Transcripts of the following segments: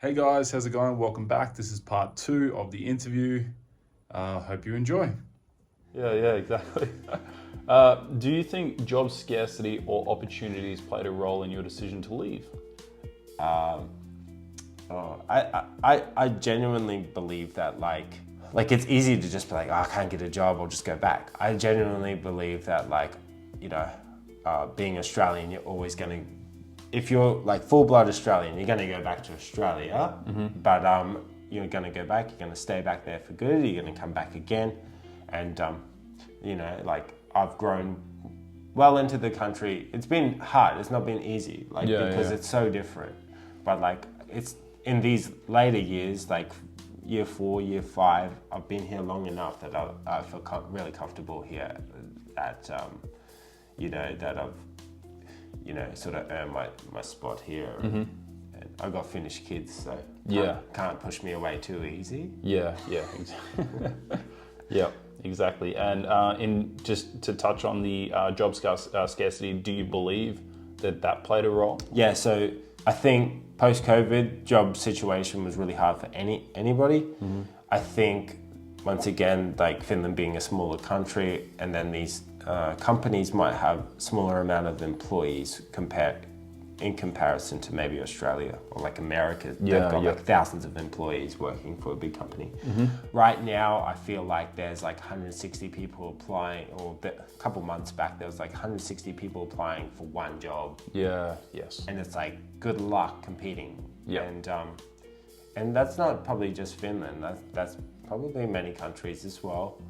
Hey guys, how's it going? Welcome back. This is part 2 of the interview. Hope you enjoy. Yeah, exactly. Do you think job scarcity or opportunities played a role in your decision to leave? I genuinely believe that like it's easy to just be like, oh, I can't get a job, I'll just go back. I genuinely believe that being Australian, you're always going to, if you're like full-blood Australian, you're going to go back to Australia, but you're going to go back, you're going to stay back there for good, you're going to come back again. And, I've grown well into the country. It's been hard, it's not been easy, because it's so different. But it's in these later years, like year 4, year 5, I've been here long enough that I feel really comfortable here that I've sort of earned my spot here. And I've got Finnish kids, so can't push me away too easy. Yeah, exactly. And just to touch on the job scarcity, do you believe that played a role? Yeah, so I think post-COVID job situation was really hard for anybody. I think once again, like Finland being a smaller country, and then these companies might have smaller amount of employees in comparison to maybe Australia or like America. They've got like thousands of employees working for a big company. Right now, I feel like there's like 160 people applying, or a couple months back, there was like 160 people applying for one job. Yes. And it's like, good luck competing. And that's not probably just Finland. That's probably many countries as well.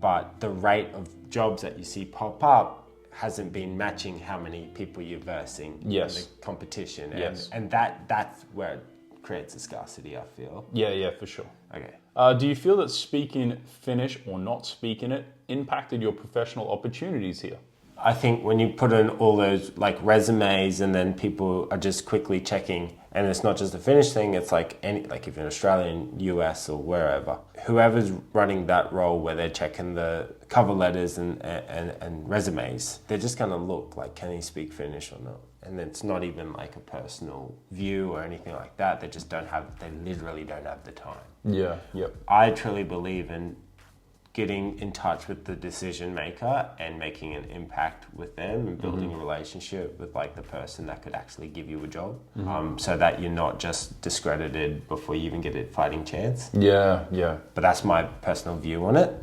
But the rate of jobs that you see pop up hasn't been matching how many people you're versing in the competition. And that's where it creates a scarcity, I feel. Yeah, for sure. Okay. Do you feel that speaking Finnish or not speaking it impacted your professional opportunities here? I think when you put in all those like resumes and then people are just quickly checking, and it's not just a Finnish thing, it's like if you're Australian, US or wherever, whoever's running that role where they're checking the cover letters and resumes, they're just gonna look like, can he speak Finnish or not? And it's not even like a personal view or anything like that. They literally don't have the time. I truly believe in getting in touch with the decision maker and making an impact with them and building a relationship with like the person that could actually give you a job, so that you're not just discredited before you even get a fighting chance. But that's my personal view on it.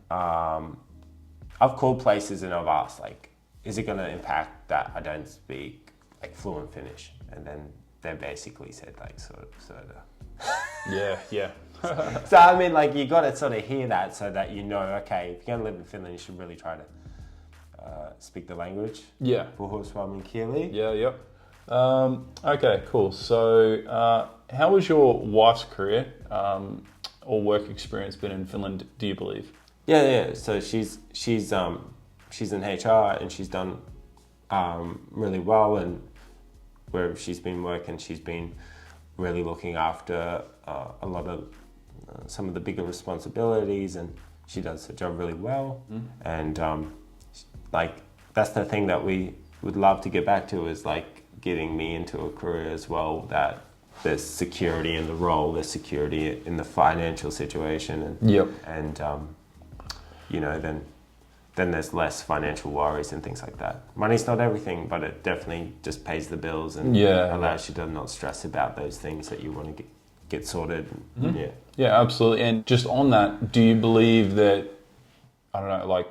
I've called places and I've asked, like, is it going to impact that I don't speak like fluent Finnish? And then they basically said like sort of. Yeah. So I mean, like, you got to sort of hear that so that you know, okay, if you're going to live in Finland, you should really try to speak the language. Puhua kieli. Okay, cool. So how was your wife's career or work experience been in Finland, do you believe? Yeah. So she's in HR and she's done really well, and where she's been working, she's been really looking after a lot of some of the bigger responsibilities, and she does her job really well. And like, that's the thing that we would love to get back to, is like getting me into a career as well, that there's security in the role, there's security in the financial situation, and then there's less financial worries and things like that. Money's not everything, but it definitely just pays the bills and allows you to not stress about those things that you want to get sorted. Yeah, absolutely. And just on that, do you believe that, I don't know, like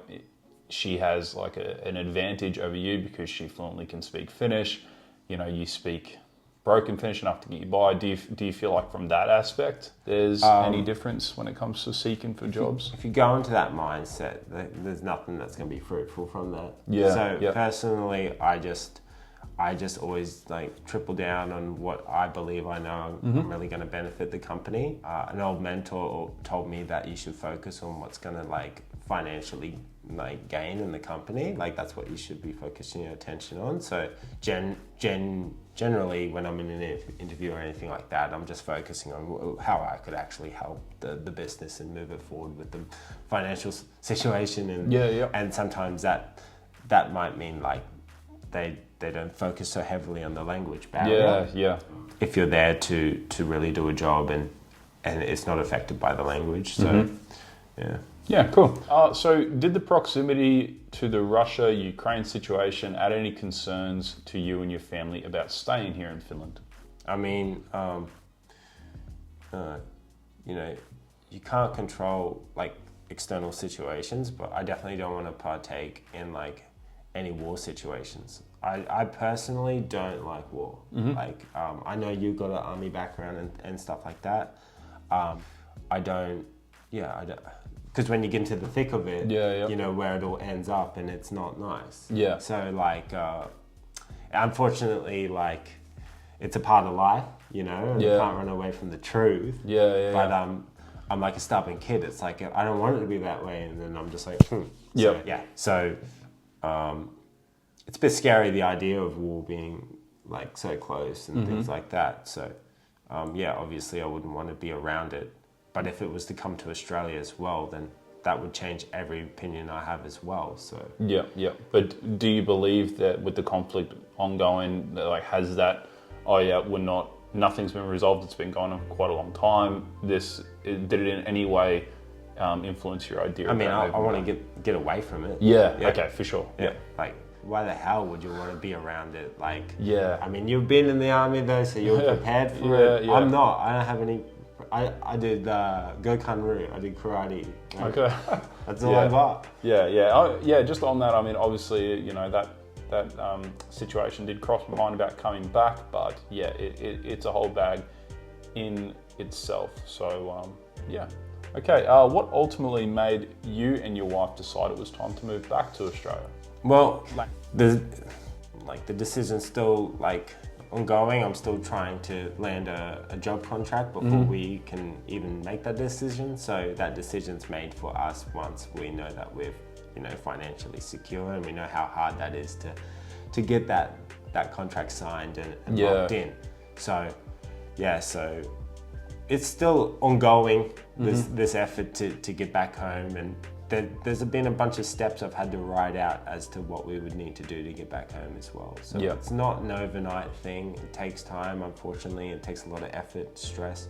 she has like an advantage over you because she fluently can speak Finnish? You know, you speak broken Finnish enough to get you by. Do you feel like from that aspect there's any difference when it comes to seeking for jobs? If you go into that mindset, there's nothing that's going to be fruitful from that. Personally, I just always like triple down on what I believe I know I'm really going to benefit the company. An old mentor told me that you should focus on what's going to like financially like gain in the company. Like, that's what you should be focusing your attention on. So generally when I'm in an interview or anything like that, I'm just focusing on how I could actually help the business and move it forward with the financial situation. And sometimes that might mean like they don't focus so heavily on the language barrier. Yeah. If you're there to really do a job and it's not affected by the language. So, yeah. Yeah, cool. So did the proximity to the Russia-Ukraine situation add any concerns to you and your family about staying here in Finland? I mean, you know, you can't control like external situations, but I definitely don't want to partake in like any war situations. I personally don't like war. Like, I know you've got an army background and stuff like that. I don't, because when you get into the thick of it, you know, where it all ends up and it's not nice. Yeah. So like, unfortunately, like, it's a part of life, you know, and you can't run away from the truth. But I'm like a stubborn kid. It's like, I don't want it to be that way. And then I'm just like, So, it's a bit scary, the idea of war being like so close and things like that. So, obviously I wouldn't want to be around it. But if it was to come to Australia as well, then that would change every opinion I have as well. So But do you believe that with the conflict ongoing, like has that? Nothing's been resolved. It's been going on for quite a long time. Did it in any way influence your idea? I mean, I want to get away from it. Yeah. Okay, for sure. Yeah. Like, why the hell would you want to be around it? Like, I mean, you've been in the army though, so you're prepared for it. I'm not. I don't have any. I did Gokan-ryu. I did karate. Like, okay. That's all I got. Just on that, I mean, obviously, you know that situation did cross my mind about coming back, but it's a whole bag in itself. So okay. What ultimately made you and your wife decide it was time to move back to Australia? Well, the decision's still like ongoing. I'm still trying to land a job contract before we can even make that decision. So that decision's made for us once we know that we're, you know, financially secure and we know how hard that is to get that contract signed and locked in. So so it's still ongoing, this effort to get back home, and there's been a bunch of steps I've had to write out as to what we would need to do to get back home as well. So it's not an overnight thing. It takes time, unfortunately. It takes a lot of effort, stress.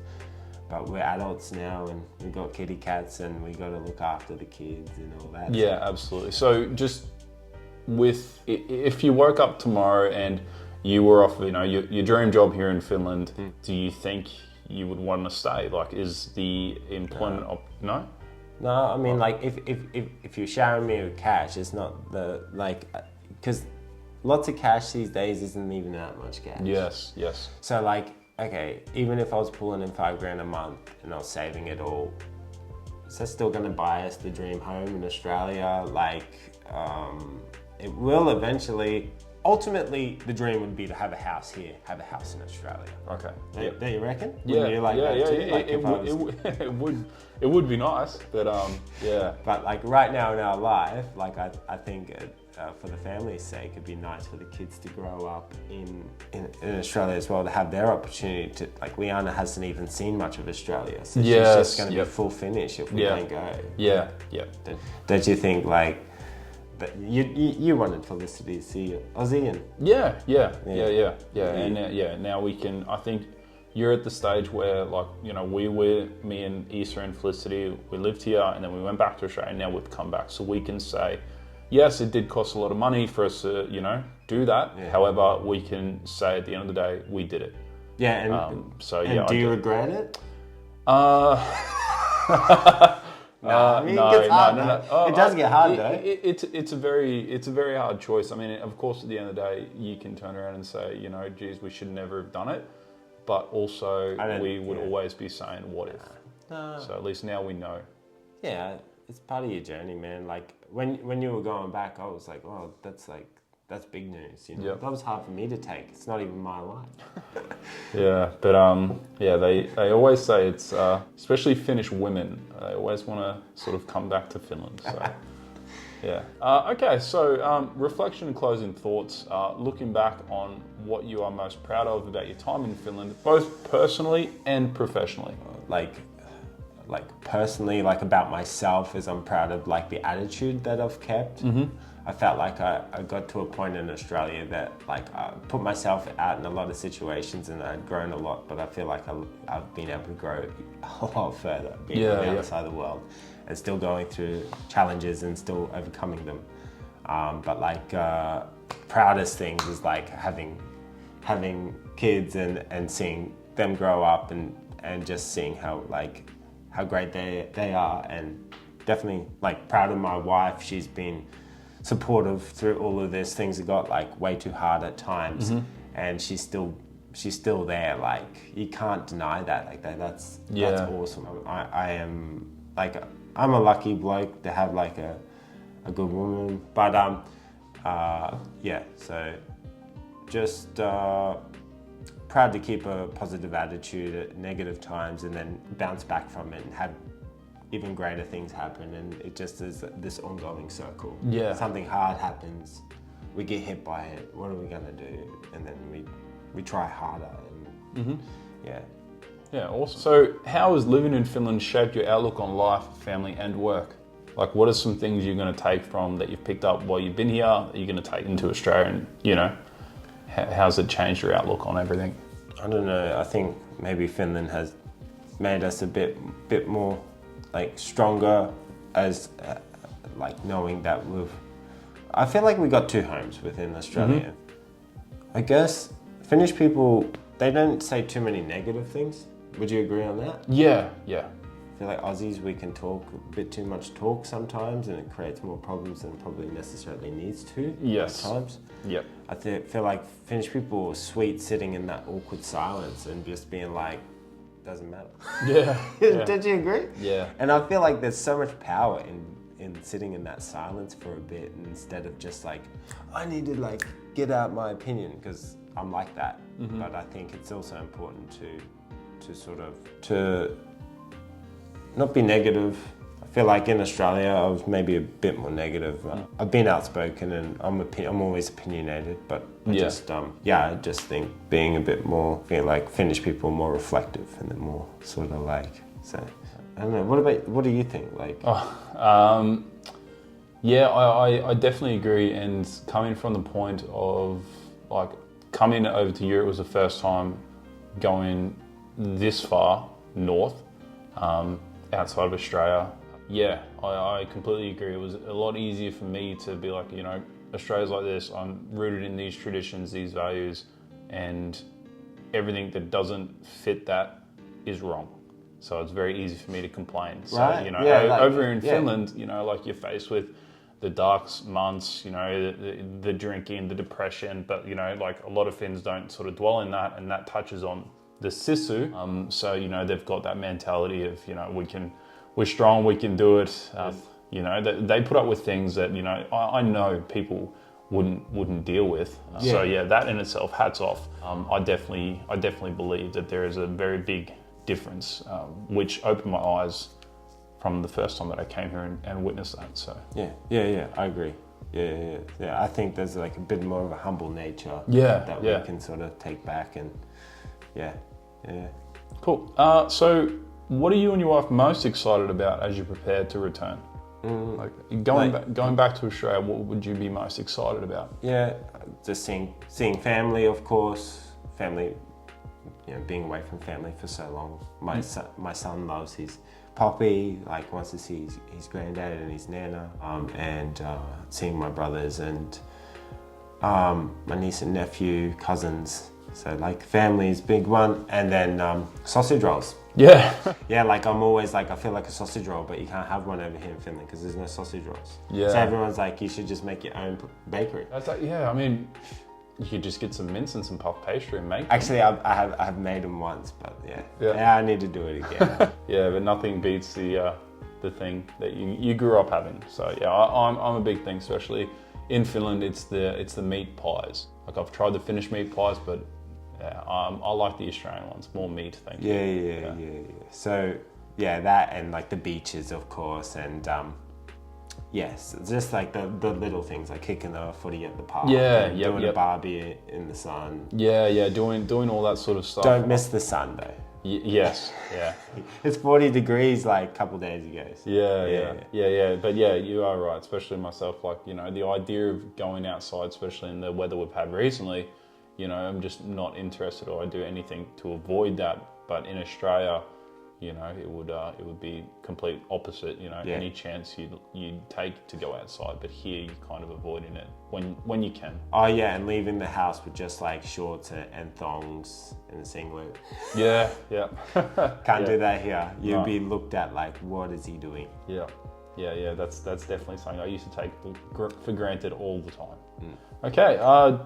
But we're adults now, and we've got kitty cats, and we got to look after the kids and all that. Yeah, absolutely. So just if you woke up tomorrow and you were off, you know, your dream job here in Finland, do you think you would want to stay? Like, is the employment no? No, I mean, like, if you're showering me with cash, it's not the, like, because lots of cash these days isn't even that much cash. Yes. So, like, okay, even if I was pulling in $5,000 a month and I was saving it all, is that still going to buy us the dream home in Australia? Like, it will eventually. Ultimately, the dream would be to have a house here, have a house in Australia. Okay. Do you reckon? Yeah. You like that too? Like it would be nice, but But like right now in our life, like I think for the family's sake, it'd be nice for the kids to grow up in Australia as well, to have their opportunity to, like, Liana hasn't even seen much of Australia, so she's just going to be full finish if we don't go. Yeah. Don't you think, like, that you wanted Felicity to see Aussie and and now we can. I think you're at the stage where, like, you know, me and Issa and Felicity, we lived here and then we went back to Australia, and now we've come back, so we can say, yes, it did cost a lot of money for us to, you know, do that. However, we can say at the end of the day, we did it. Do you regret it? No. It does get hard though. It's a very hard choice. I mean, of course, at the end of the day, you can turn around and say, you know, geez, we should never have done it. But also, we would always be saying, what if? So at least now we know. Yeah, it's part of your journey, man. Like when you were going back, I was like, oh, that's big news. You know, that was hard for me to take. It's not even my life. They always say it's especially Finnish women. They always want to sort of come back to Finland. So okay. So reflection and closing thoughts. Looking back on what you are most proud of about your time in Finland, both personally and professionally. Like personally, like about myself, is I'm proud of like the attitude that I've kept. I felt like I got to a point in Australia that like I put myself out in a lot of situations and I'd grown a lot, but I feel like I've been able to grow a lot further, being on the other side of the world and still going through challenges and still overcoming them. But like proudest things is like having kids and seeing them grow up and just seeing how great they are, and definitely like proud of my wife. She's been supportive through all of this. Things have got like way too hard at times, and she's still there. Like you can't deny that. Like that's awesome. I am like I'm a lucky bloke to have like a good woman, but so just proud to keep a positive attitude at negative times and then bounce back from it and have even greater things happen, and it just is this ongoing circle. Yeah. Something hard happens, we get hit by it, what are we gonna do? And then we try harder and Yeah, awesome. So how has living in Finland shaped your outlook on life, family and work? Like what are some things you're gonna take from that you've picked up while you've been here that you're gonna take into Australia, and how's it changed your outlook on everything? I don't know, I think maybe Finland has made us a bit more like stronger as like knowing that I feel like we got two homes within Australia. I guess Finnish people, they don't say too many negative things. Would you agree on that? Yeah. I feel like Aussies, we can talk a bit too much talk sometimes, and it creates more problems than it probably necessarily needs to. Yes. At times. Yep. I feel like Finnish people are sweet sitting in that awkward silence and just being like, doesn't matter. Yeah. Did you agree? Yeah. And I feel like there's so much power in sitting in that silence for a bit, instead of just like, I need to like get out my opinion, because I'm like that. But I think it's also important to sort of not be negative. I feel like in Australia I was maybe a bit more negative. I've been outspoken and I'm always opinionated, but I just think being a bit more, I feel like Finnish people are more reflective and they're more sort of like, so I don't know. What do you think? Like, I definitely agree. And coming from the point of like coming over to Europe was the first time going this far north, outside of Australia. Yeah, I completely agree. It was a lot easier for me to be like, Australia's like this. I'm rooted in these traditions, these values, and everything that doesn't fit that is wrong. So it's very easy for me to complain. So, over in Finland, like you're faced with the dark months, the drinking, the depression, but, like a lot of Finns don't sort of dwell in that, and that touches on the sisu. So, they've got that mentality of, we're strong, we can do it. They put up with things that, I know people wouldn't deal with. So that in itself, hats off. I definitely believe that there is a very big difference, which opened my eyes from the first time that I came here and witnessed that. So I agree. I think there's like a bit more of a humble nature that we can sort of take back, and Cool. So what are you and your wife most excited about as you prepare to return? Going back to Australia, what would you be most excited about? Yeah, just seeing family, of course. Family, being away from family for so long. My son loves his poppy, like wants to see his granddad and his nana, and seeing my brothers and my niece and nephew, cousins. So like family is a big one, and then sausage rolls. Yeah. Yeah, like I'm always like, I feel like a sausage roll, but you can't have one over here in Finland because there's no sausage rolls. Yeah. So everyone's like, you should just make your own bakery. That's like, I mean, you could just get some mince and some puff pastry and make them. Actually, I have made them once, but yeah, I need to do it again. Yeah, but nothing beats the thing that you grew up having. So yeah, I'm a big thing, especially in Finland. It's the meat pies. Like I've tried the Finnish meat pies, but I like the Australian ones, more meat. Thank you. Yeah. So that, and like the beaches, of course, and yes, just like the little things, like kicking the footy at the park, doing a barbie in the sun. Yeah, doing all that sort of stuff. Don't miss the sun though. Yes, yeah. It's 40 degrees like a couple days ago. So. Yeah. But yeah, you are right, especially myself. Like, you know, the idea of going outside, especially in the weather we've had recently, you know, I'm just not interested, or I do anything to avoid that. But in Australia, you know, it would be complete opposite. You know, any chance you take to go outside, but here you're kind of avoiding it when you can. Oh yeah, and leaving the house with just like shorts and thongs and a singlet. Yeah. Can't do that here. You'd be looked at like, what is he doing? Yeah. That's definitely something I used to take for granted all the time. Okay.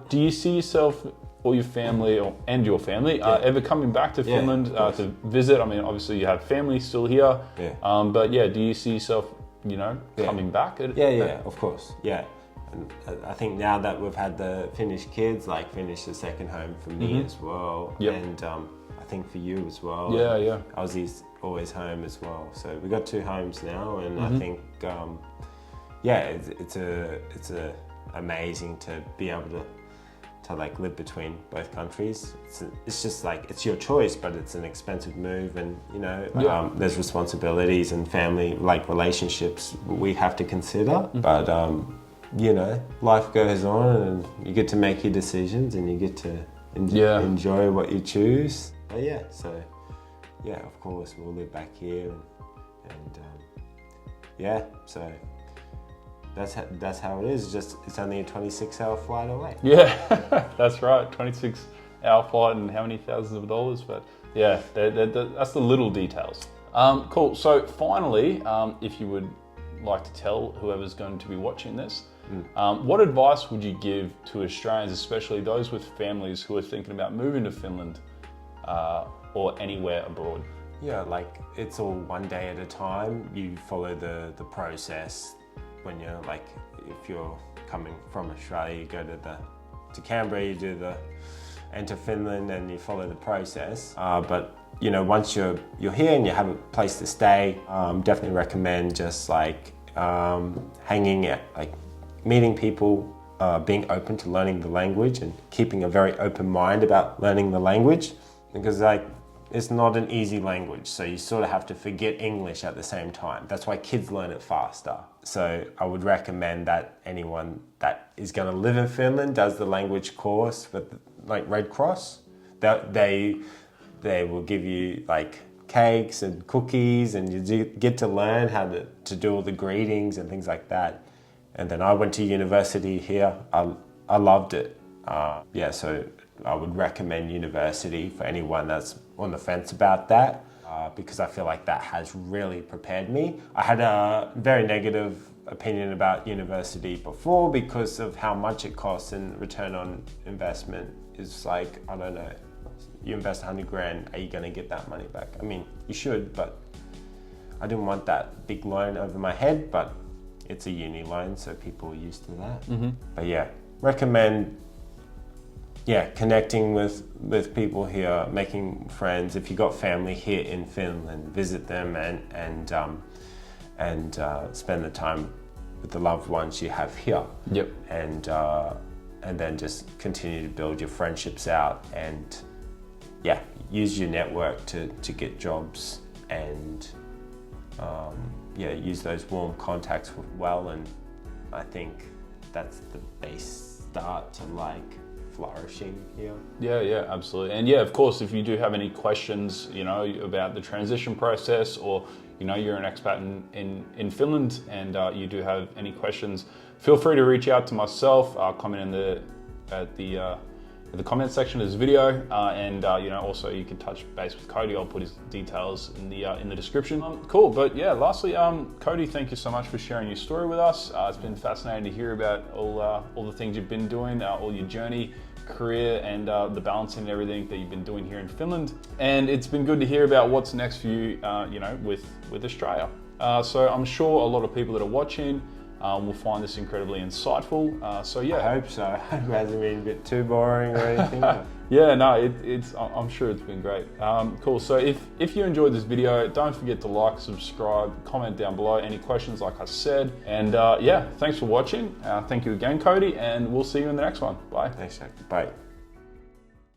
Do you see yourself or your family ever coming back to Finland to visit? I mean, obviously you have family still here. Yeah. But yeah, do you see yourself, you know, coming back? Of course. Yeah. And I think now that we've had the Finnish kids, like Finnish the second home for me as well. Yep. And I think for you as well. Yeah. Aussie's always home as well. So we got 2 homes now, and I think, it's amazing to be able to like live between both countries. It's just like, it's your choice, but it's an expensive move, and you know, there's responsibilities and family like relationships we have to consider. But you know, life goes on, and you get to make your decisions, and you get to enjoy what you choose. But of course we'll live back here, and so that's how it is. Just it's only a 26-hour flight away. Yeah, that's right. 26-hour flight and how many thousands of dollars? But yeah, that's the little details. Cool. So finally, if you would like to tell whoever's going to be watching this, what advice would you give to Australians, especially those with families who are thinking about moving to Finland or anywhere abroad? Yeah, like it's all one day at a time. You follow the process. When you're like, if you're coming from Australia, you go to Canberra, you do enter Finland, and you follow the process. But you know, once you're here and you have a place to stay, definitely recommend just like hanging out, like meeting people, being open to learning the language, and keeping a very open mind about learning the language, because like it's not an easy language, so you sort of have to forget English at the same time. That's why kids learn it faster. So I would recommend that anyone that is going to live in Finland does the language course with like Red Cross. They will give you like cakes and cookies, and you get to learn how to do all the greetings and things like that. And then I went to university here. I loved it. So I would recommend university for anyone that's on the fence about that, because I feel like that has really prepared me. I had a very negative opinion about university before because of how much it costs, and return on investment is like, I don't know, you invest 100 grand, are you going to get that money back? I mean, you should, but I didn't want that big loan over my head, but it's a uni loan, so people are used to that. But yeah, recommend connecting with people here, making friends. If you got family here in Finland, visit them and spend the time with the loved ones you have here. Yep. And then just continue to build your friendships out, and use your network to get jobs, and use those warm contacts well. And I think that's the base start to like flourishing here. Yeah, absolutely. And yeah, of course, if you do have any questions, you know, about the transition process, or you know, you're an expat in Finland, and you do have any questions, feel free to reach out to myself. Comment in the comment section of this video, and you know, also you can touch base with Cody. I'll put his details in the description. Cool. But yeah, lastly, Cody, thank you so much for sharing your story with us. It's been fascinating to hear about all the things you've been doing, all your journey, career, and the balancing and everything that you've been doing here in Finland. And it's been good to hear about what's next for you, you know, with Australia. So I'm sure a lot of people that are watching will find this incredibly insightful. I hope so. I hope it hasn't been a bit too boring or anything. Yeah, no, I'm sure it's been great. Cool. So if you enjoyed this video, don't forget to like, subscribe, comment down below any questions, like I said. And thanks for watching. Thank you again, Cody, and we'll see you in the next one. Bye. Thanks, Jack. Bye.